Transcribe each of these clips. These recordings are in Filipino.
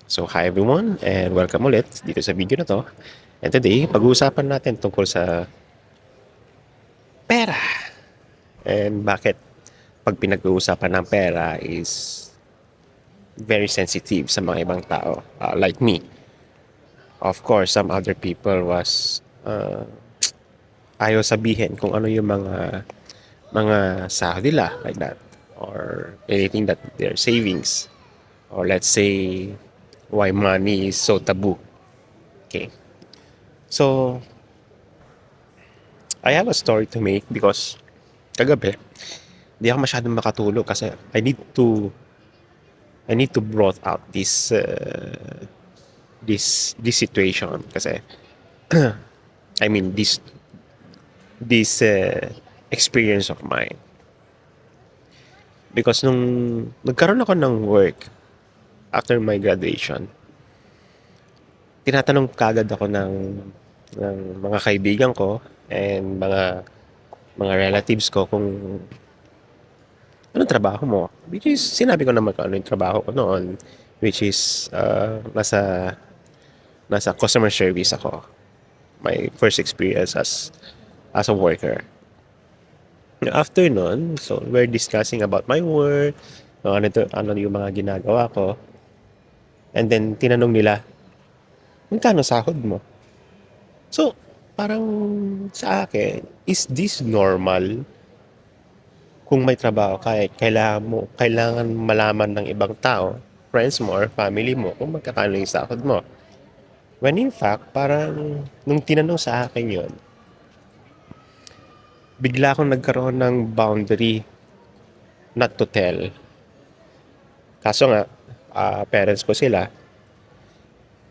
So hi everyone and welcome ulit dito sa video na to. And today, pag-uusapan natin tungkol sa pera. And bakit pag pinag-uusapan ng pera is very sensitive sa mga ibang tao like me. Of course, some other people was ayaw sabihin kung ano yung mga sahod nila like that or anything that their savings or let's say why money is so taboo. Okay. So, I have a story to make because kagabi, hindi ako masyadong makatulog kasi I need to brought out this situation kasi I mean this experience of mine because nung nagkaroon ako ng work after my graduation, tinatanong kagad ako ng mga kaibigan ko and mga relatives ko kung anong trabaho mo? Which is, sinabi ko naman kung ano yung trabaho ko noon. Which is, nasa customer service ako. My first experience as a worker. After nun, so we're discussing about my work, ano yung mga ginagawa ko. And then, tinanong nila, magkano sahod mo? So, parang sa akin, is this normal? Kung may trabaho ka, kailangan malaman ng ibang tao, friends mo or family mo, kung magkakano yung sahod mo. When in fact, parang nung tinanong sa akin yon, bigla akong nagkaroon ng boundary not to tell. Kaso nga, parents ko sila,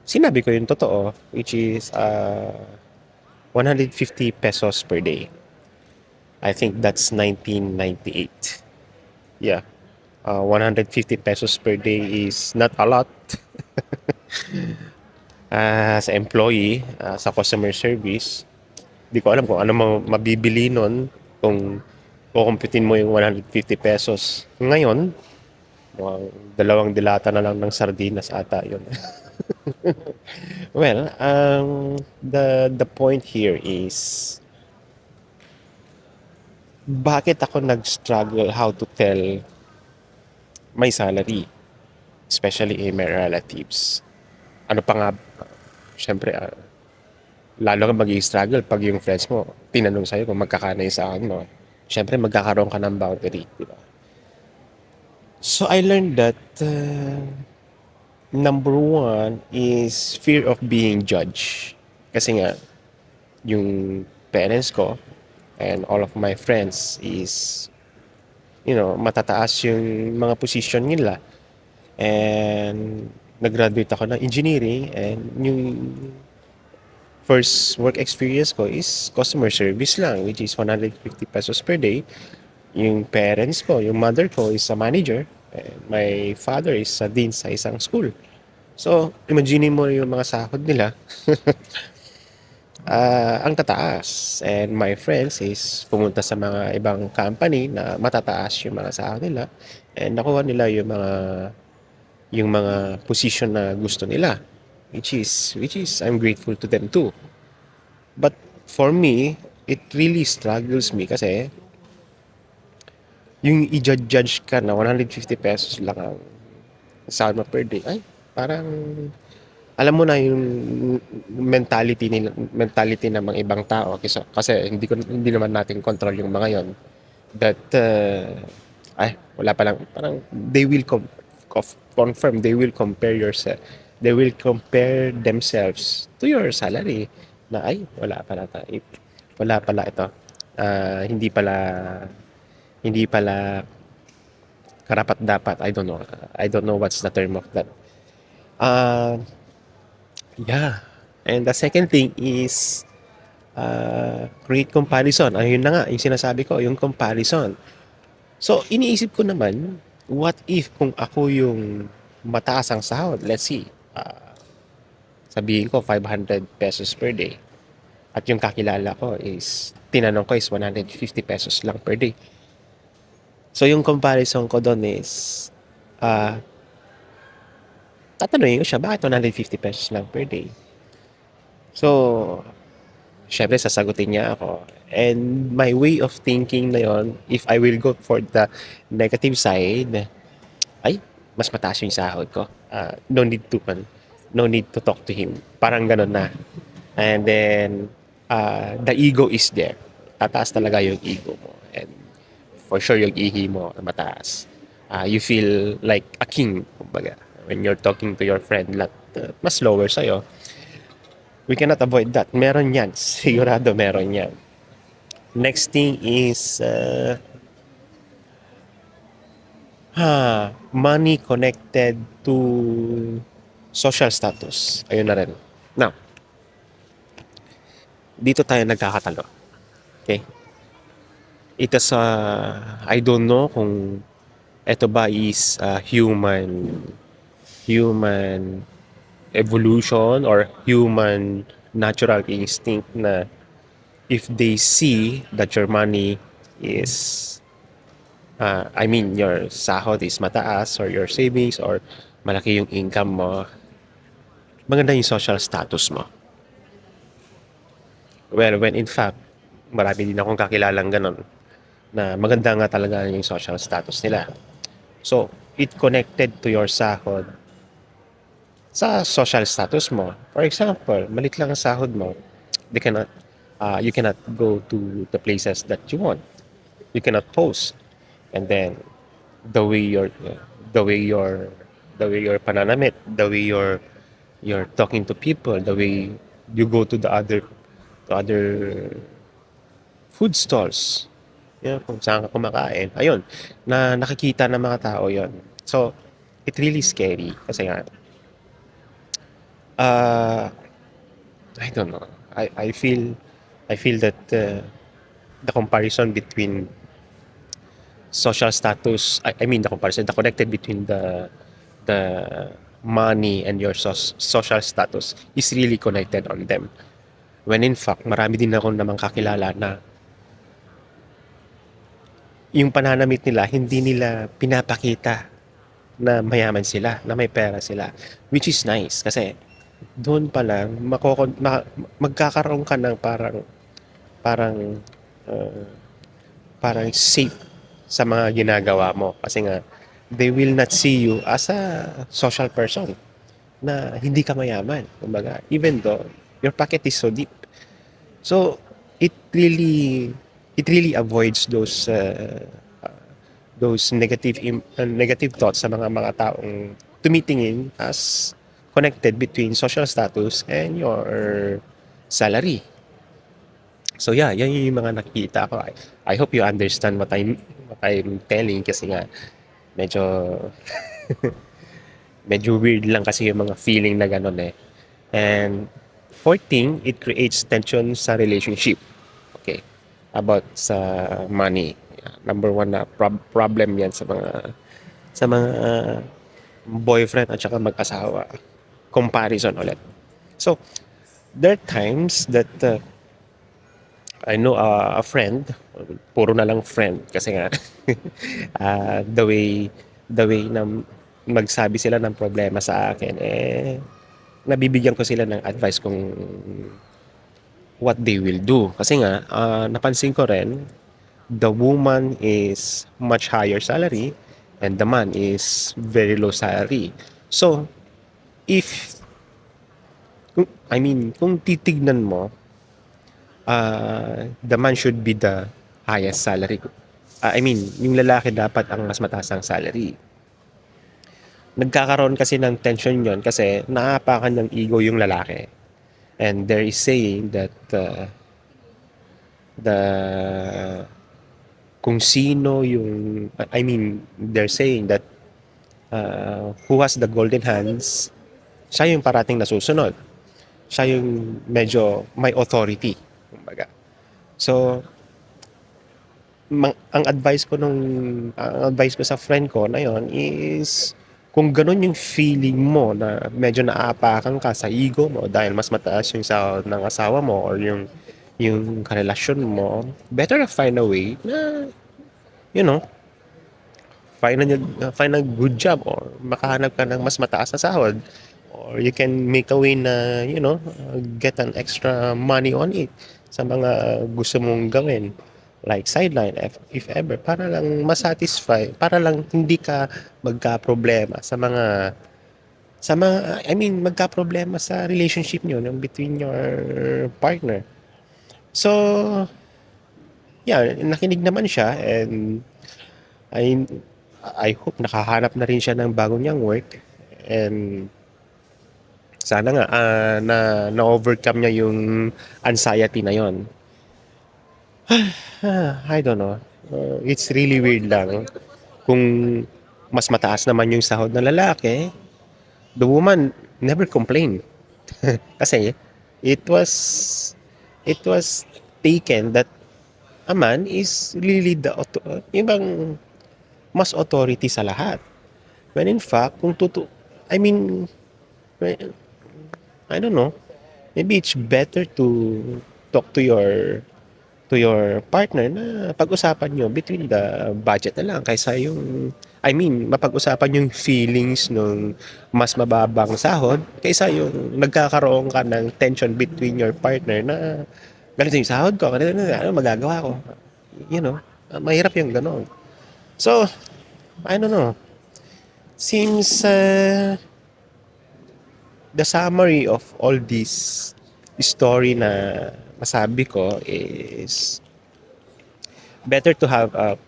sinabi ko yung totoo, which is 150 pesos per day. I think that's 1998. Yeah. 150 pesos per day is not a lot as employee sa customer service. Di ko alam kung ano mabibili nun kung kukumpitin mo yung 150 pesos. Ngayon, mukhang dalawang dilata na lang ng sardinas ata yun. Well, the point here is bakit ako nag-struggle how to tell my salary, especially in my relatives. Ano pa nga, syempre, lalo ka mag-struggle pag yung friends mo tinanong sa'yo kung magkakano yung sahod mo. Syempre, magkakaroon ka ng boundary, di ba? So, I learned that number one is fear of being judged. Kasi nga, yung parents ko and all of my friends is, matataas yung mga position nila. And nag-graduate ako ng engineering and yung first work experience ko is customer service lang, which is 150 pesos per day. Yung parents ko, yung mother ko is a manager, and my father is a dean sa isang school. So, imagine mo yung mga sahod nila, ang tataas. And my friends is pumunta sa mga ibang company na matataas yung mga sahod nila and nakuha nila yung mga position na gusto nila, which is I'm grateful to them too. But for me, it really struggles me kasi yung i-judge ka na 150 pesos lang ang sahod mo per day, ay, parang alam mo na yung mentality ng mga ibang tao kasi hindi naman natin control yung mga yon that wala pa lang, parang they will confirm, they will compare yourself, they will compare themselves to your salary na ay wala pala ito. Hindi pala karapat dapat. I don't know what's the term of that. uh, yeah, and the second thing is create comparison. Ayun na nga yung sinasabi ko, yung comparison. So iniisip ko naman, what if kung ako yung mataas ang sahod, let's see, sabihin ko 500 pesos per day at yung kakilala ko is tinanong ko is 150 pesos lang per day. So yung comparison ko doon is tatanungin ko siya, bakit ₱150 lang per day? So, syempre sasagutin niya ako. And my way of thinking na yon, if I will go for the negative side, ay, mas mataas yung sahod ko. No need to talk to him. Parang ganun na. And then, the ego is there. Tataas talaga yung ego mo. And for sure, yung ihi mo mataas. You feel like a king, kumbaga. When you're talking to your friend, mas lower sa'yo. We cannot avoid that. Meron yan. Sigurado meron yan. Next thing is, money connected to social status. Ayun na rin. Now, dito tayo nagkakatalo. Okay? Ito sa, I don't know kung ito ba is human evolution or human natural instinct na if they see that your money is, I mean, your sahod is mataas or your savings or malaki yung income mo, maganda yung social status mo. Well, when in fact, marami din akong kakilalang ganun na maganda nga talaga yung social status nila. So, it connected to your sahod sa social status mo. For example, malit lang ang sahod mo, they cannot, you cannot go to the places that you want. You cannot post. And then, the way your, the way your, the way your pananamit, the way you're talking to people, the way you go to other food stalls. Kung saan ka kumakain. Ayun, na nakikita ng mga tao yon. So, it really scary. Kasi nga, uh, I don't know. I feel that the comparison between social status, I mean the comparison, the connected between the money and your social status is really connected on them. When in fact, marami din ako namang kakilala na yung pananamit nila, hindi nila pinapakita na mayaman sila, na may pera sila. Which is nice kasi doon pa lang magkakaroon ka ng parang uh, parang safe sa mga ginagawa mo kasi nga they will not see you as a social person na hindi ka mayaman, kumbaga, even though your pocket is so deep. So it really it really avoids those negative thoughts sa mga taong tumitingin as connected between social status and your salary. So yeah, yan yung mga nakikita ko. I hope you understand what I'm telling kasi nga medyo medyo weird lang kasi yung mga feeling na gano'n eh. And fourth thing, it creates tension sa relationship. Okay. About sa money. Yeah, number one na problem yan sa mga boyfriend at saka mag-asawa. Comparison ulit. So, there are times that I know a friend, puro na lang friend kasi nga the way na magsabi sila ng problema sa akin, nabibigyan ko sila ng advice kung what they will do. Kasi nga, napansin ko rin, the woman is much higher salary and the man is very low salary. So, if, kung titignan mo, the man should be the highest salary. Yung lalaki dapat ang mas mataas ang salary. Nagkakaroon kasi ng tension yon kasi naapakan ng ego yung lalaki. And there is saying that the kung sino yung, they're saying that who has the golden hands, siya yung parating nasusunod. Siya yung medyo may authority, kumbaga. So, ang advice ko sa friend ko na yon is kung ganun yung feeling mo na medyo naaapakan ka sa ego mo dahil mas mataas yung sahod ng asawa mo or yung karelasyon mo, better find a way na, you know, find a good job or makahanap ka ng mas mataas na sahod or you can make a way na get an extra money on it sa mga gusto mong gawin like sideline if ever para lang masatisfy para lang hindi ka magka-problema I mean magka-problema sa relationship niyo between your partner. So yeah, nakinig naman siya and I I hope nakahanap na rin siya ng bago niyang work and sana nga na-overcome niya yung anxiety na yon. I don't know. It's really weird lang kung mas mataas naman yung sahod ng lalaki, the woman never complained. Kasi it was it was taken that a man is really yung bang mas authority sa lahat. When in fact, kung I mean, I don't know, maybe it's better to talk to your partner na pag-usapan nyo between the budget na lang kaysa yung I mean, mapag-usapan yung feelings nung mas mababang sahod kaysa yung nagkakaroon ka ng tension between your partner na ganito yung sahod ko, ganito ano magagawa ko. Mahirap yung gano'n. So, I don't know. Seems the summary of all this story na masabi ko is better to have a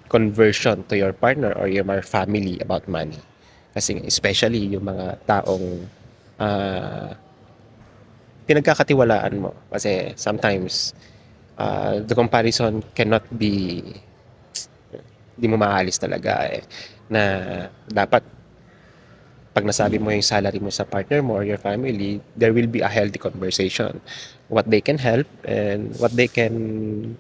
conversion to your partner or your family about money. Kasi especially yung mga taong pinagkakatiwalaan mo. Kasi sometimes the comparison cannot be di mo maalis talaga na dapat pag nasabi mo yung salary mo sa partner mo or your family, there will be a healthy conversation. What they can help and what they can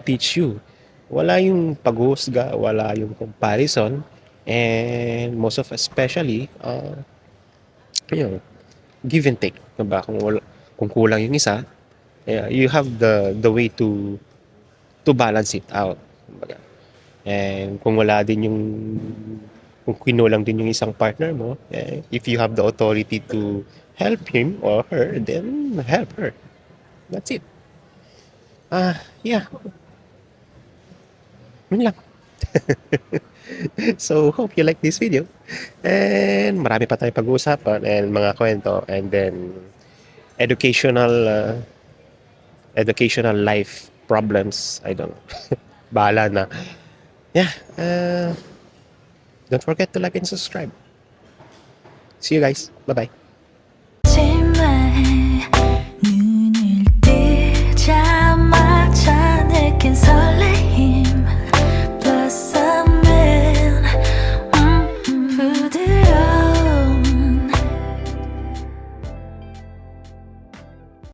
teach you. Wala yung paghuhusga, wala yung comparison, and most of especially, you know, give and take. Diba? Kung kulang yung isa, you have the way to balance it out. Diba? And kung kinulang din yung isang partner mo, if you have the authority to help him or her, then help her. That's it. Yeah. Yun lang. So, hope you like this video. And marami pa tayong pag-uusapan and mga kwento and then educational educational life problems. I don't know. Bahala na. Yeah. Don't forget to like and subscribe. See you guys. Bye-bye.